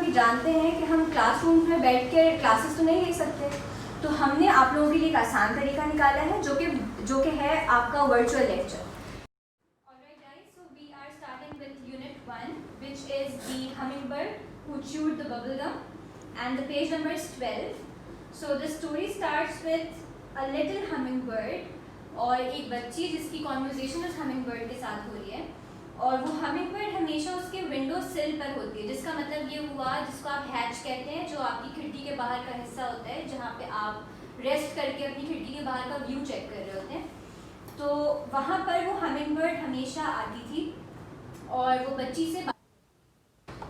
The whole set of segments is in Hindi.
कि जानते हैं कि हम क्लासरूम में बैठ के क्लासेस तो नहीं ले सकते, तो हमने आप लोगों के लिए एक आसान तरीका निकाला है जो कि है आपका virtual lecture. Alright guys, so we are starting with unit 1, which is the hummingbird who chewed the bubble gum, and the page number is 12. So the story starts with a little hummingbird और एक बच्ची जिसकी कॉन्वर्जेशन उस hummingbird के साथ हो रही है, और वो hummingbird हमेशा उसके विंडो सिल पर होती है, जिसका मतलब ये हुआ जिसको आप हैच कहते हैं, जो आपकी खिड़की के बाहर का हिस्सा होता है जहाँ पे आप रेस्ट करके अपनी खिड़की के बाहर का व्यू चेक कर रहे होते हैं। तो वहाँ पर वो hummingbird हमेशा आती थी और वो बच्ची से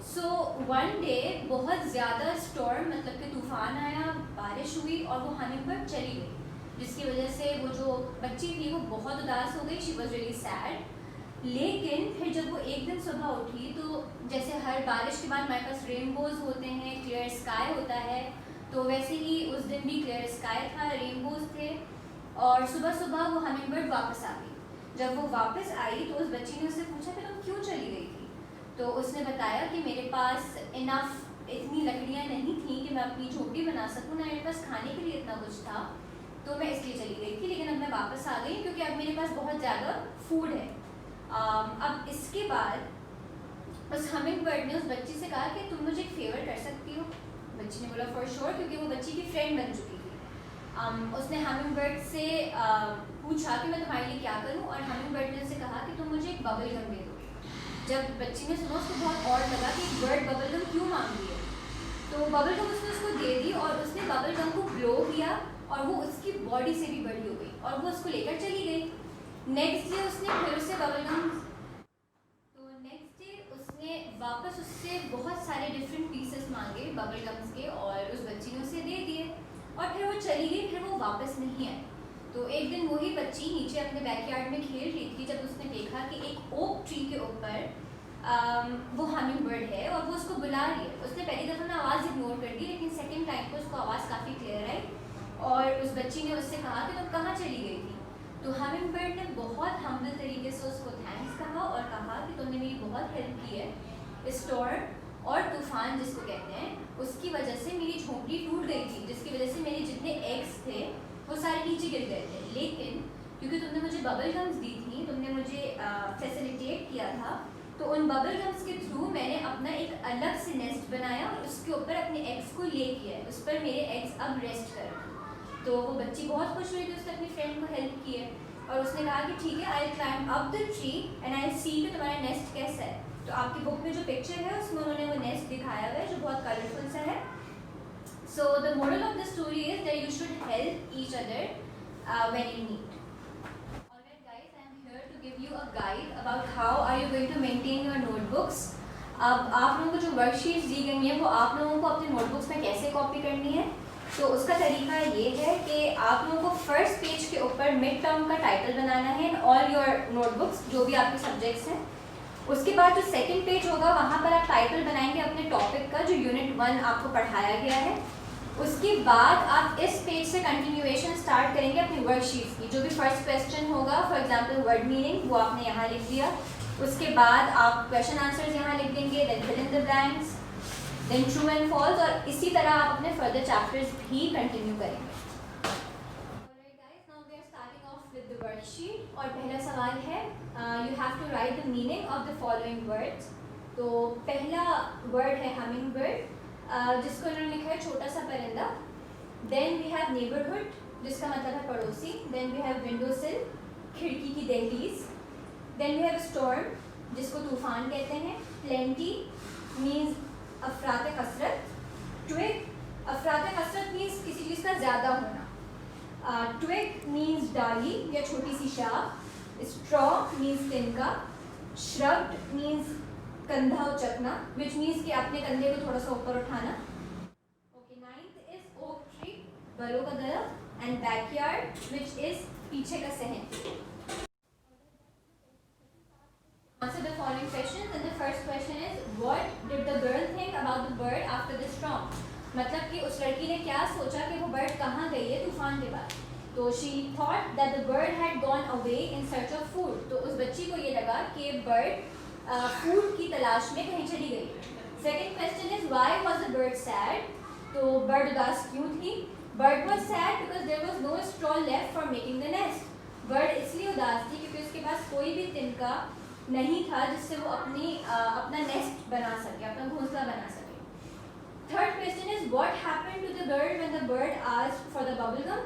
सो वन डे बहुत ज़्यादा स्टॉर्म मतलब कि तूफान आया, बारिश हुई और वो hummingbird चली गई, जिसकी वजह से वो जो बच्ची थी वो बहुत उदास हो गई। She was really sad. लेकिन फिर जब वो एक दिन सुबह उठी तो जैसे हर बारिश के बाद हमारे पास रेनबोज होते हैं, क्लियर स्काई होता है, तो वैसे ही उस दिन भी क्लियर स्काई था, रेनबोज थे, और सुबह सुबह वो hummingbird वापस आ गई। जब वो वापस आई तो उस बच्ची ने उससे पूछा कि तुम क्यों चली गई थी, तो उसने बताया कि मेरे पास इतनी लकड़ियाँ नहीं थी कि मैं अपनी झोपड़ी बना सकूँ, ना मेरे पास खाने के लिए इतना कुछ था, तो मैं इसलिए चली गई थी, लेकिन अब मैं वापस आ गई क्योंकि अब मेरे पास बहुत ज़्यादा फूड है। अब इसके बाद उस hummingbird ने उस बच्ची से कहा कि तुम मुझे एक फेवर कर सकती हो। बच्ची ने बोला फॉर श्योर, क्योंकि वो बच्ची की फ्रेंड बन चुकी थी। उसने hummingbird से पूछा कि मैं तुम्हारे लिए क्या करूं, और hummingbird ने उससे कहा कि तुम मुझे एक बबल गम दे दो। जब बच्ची ने सुना उसको बहुत ऑड लगा कि एक बर्ड बबल गम क्यों मांग रही है, तो बबल गम उसने उसको दे दी और उसने बबल गम को ब्लो किया और वो उसकी बॉडी से भी बड़ी हो गई और वो उसको लेकर चली गई। नेक्स्ट डे उसने फिर उससे वापस उससे बहुत सारे डिफरेंट पीसेस मांगे बबल गम्स के, और उस बच्ची ने उसे दे दिए और फिर वो चली गई, फिर वो वापस नहीं आई। तो एक दिन वही बच्ची नीचे अपने बैकयार्ड में खेल रही थी जब उसने देखा कि एक ओक ट्री के ऊपर वो hummingbird है और वो उसको बुला रही है। उसने पहली दफ़ा ना आवाज़ इग्नोर कर दी, लेकिन सेकेंड टाइम पर उसको आवाज़ काफ़ी क्लियर आई और उस बच्ची ने उससे कहा कि तुम कहाँ चली गई थी। तो hummingbird ने बहुत हम्बल तरीके से उसको थैंक्स कहा और कहा कि तुमने मेरी बहुत हेल्प की है। स्टॉर्म और तूफान जिसको कहते हैं, उसकी वजह से मेरी झोपड़ी टूट गई थी, जिसकी वजह से मेरे जितने एग्स थे वो सारे नीचे गिर गए थे, लेकिन क्योंकि तुमने मुझे बबल गम्स दी थी, तुमने मुझे फैसिलिटेट किया था, तो उन बबल गम्स के थ्रू मैंने अपना एक अलग से नेस्ट बनाया और उसके ऊपर अपने एग्स को ले किया है, उस पर मेरे एग्स अब रेस्ट कर। तो वो बच्ची बहुत खुश हुई कि उसने अपनी फ्रेंड को हेल्प की है और उसने कहा कि ठीक है, I climb up the tree and I see कि तुम्हारा नेस्ट कैसा है। तो आपकी बुक में जो पिक्चर है उसमें उन्होंने वो नेस्ट दिखाया हुआ है जो बहुत कलरफुल सा है। So the moral of the story is that you should help each other when you need. Alright guys, I am here to give you a guide about how are you going to maintain your notebooks. अब आप लोगों को जो वर्कशीट्स दी गई हैं वो आप लोगों को अपने नोटबुक्स में कैसे कॉपी करनी है, तो उसका तरीका ये है कि आप लोगों को फर्स्ट पेज के ऊपर मिड टर्म का टाइटल बनाना है इन ऑल योर नोटबुक्स, जो भी आपके सब्जेक्ट्स हैं। उसके बाद जो सेकंड पेज होगा वहाँ पर आप टाइटल बनाएंगे अपने टॉपिक का जो यूनिट 1 आपको पढ़ाया गया है। उसके बाद आप इस पेज से कंटिन्यूएशन स्टार्ट करेंगे अपनी वर्कशीट्स की। जो भी फर्स्ट क्वेश्चन होगा, फॉर एग्जांपल वर्ड मीनिंग, वो आपने यहाँ लिख दिया। उसके बाद आप क्वेश्चन आंसर्स यहाँ लिख देंगे, then fill in the blanks, then true and false, और इसी तरह आप अपने फर्दर चैप्टर्स भी कंटिन्यू करेंगे। वर्कशीट, और पहला सवाल है you have to write the meaning of the following words. तो पहला वर्ड है hummingbird, जिसको उन्होंने लिखा है छोटा सा परिंदा। देन वी हैव नेबरहुड, जिसका मतलब है पड़ोसी। देन वी हैव विंडो सिल, खिड़की की दहलीज। देन वी हैव स्टॉर्म, जिसको तूफान कहते हैं। प्लेंटी मीन्स अफरात कसरत। ट्विग, अफरात कसरत मीन्स किसी चीज़ का ज़्यादा होना। ट्विग मीन्स डाली या छोटी सी शाख। स्ट्रॉ मीन्स तिनका। श्रब्ड मीन्स कंधा उचकना, विच मीन्स कि अपने कंधे को थोड़ा सा ऊपर उठाना। Okay, ninth is oak tree, बरों का दरख्त। एंड बैकयार्ड, विच इज पीछे का सहन। Answer the following questions, and the first question is what did the girl think about the bird after the storm? मतलब कि उस लड़की ने क्या सोचा कि वो बर्ड कहाँ गई है तूफान के बाद। तो she thought that the bird had gone away in search of food। तो उस बच्ची को ये लगा कि बर्ड फूड की तलाश में कहीं चली गई। Second question is why was the bird sad? तो bird उदास क्यों थी? Bird was sad because there was no straw left for making the nest. Bird इसलिए उदास थी क्योंकि उसके पास कोई भी तिनका नहीं था जिससे वो अपना नेस्ट बना सके, अपना घोंसला बना सके. Third question is what happened to the bird when the bird asked for the bubble gum?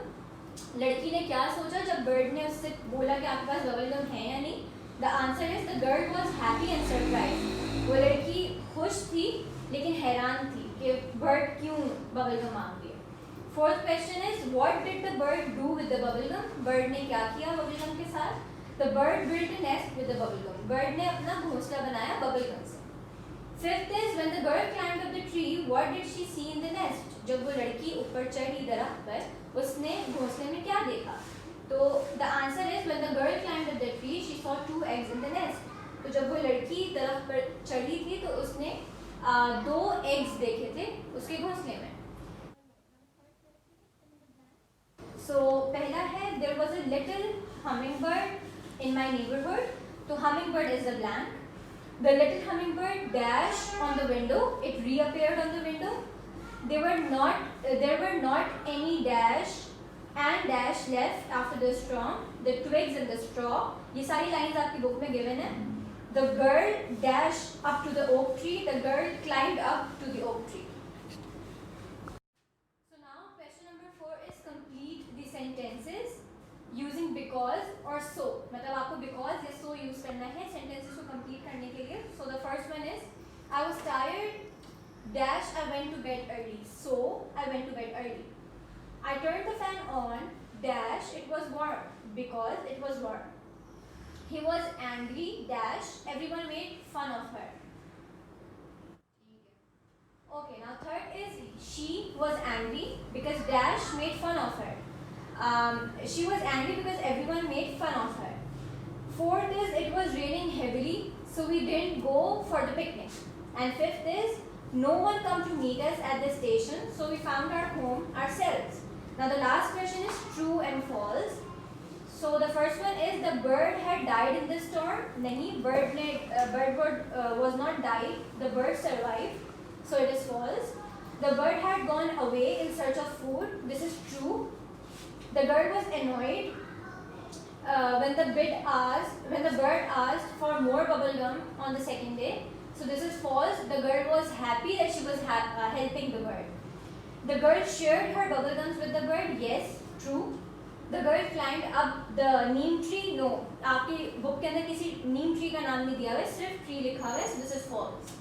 लड़की ने क्या सोचा जब बर्ड ने उससे बोला कि आपके पास बबल गम है या नहीं? The answer is the girl was happy and surprise. वो लड़की खुश थी लेकिन हैरान थी कि बर्ड क्यों बबल गम मांग रही है. Fourth question is what did the bird do with the bubble gum? Bird ने क्या किया बबल गम के साथ? The bird built a nest with the bubble gum. Bird ने अपना घोंसला बनाया बबल गम से. Fifth is when the girl climbed up the tree what did she see in the nest? जब वो लड़की ऊपर चढ़ी दरख्त पर, उसने घोंसले में क्या देखा? तो the answer is when the girl climbed up the tree she saw 2 eggs in the nest. तो जब वो लड़की दरख्त पर चढ़ी थी तो उसने 2 eggs देखे थे उसके घोंसले में. सो पहला है there was a little hummingbird in my neighborhood. तो hummingbird is the blank. The little hummingbird dashed on the window. It reappeared on the window. There were not any dash and dash left after the storm. The twigs in the straw. ये सारी lines आपकी book में given है. The girl dashed up to the oak tree. The girl climbed up to the oak tree. So now question number 4 is complete the sentences using because or so. मतलब आपको because या so use करना है sentences को complete करने के लिए. So the first one is I was tired. Dash I went to bed early. So I went to bed early. I turned the fan on. Dash it was warm because it was warm. He was angry. Dash everyone made fun of her. Okay, now third is she was angry because Dash made fun of her. She was angry because everyone made fun of her. Fourth is it was raining heavily, so we didn't go for the picnic. And fifth is no one come to meet us at the station, so we found our home ourselves. Now the last question is true and false. So the first one is the bird had died in the storm. नहीं, bird was not died. The bird survived, so it is false. The bird had gone away in search of food. This is true. The girl was annoyed when the bird asked for more bubble gum on the second day. So this is false. The girl was happy that she was helping the bird. The girl shared her bubble gums with the bird. Yes, true. The girl climbed up the neem tree. No, आपकी book के अंदर किसी neem tree का नाम नहीं दिया हुआ है, सिर्फ tree लिखा हुआ है. So this is false.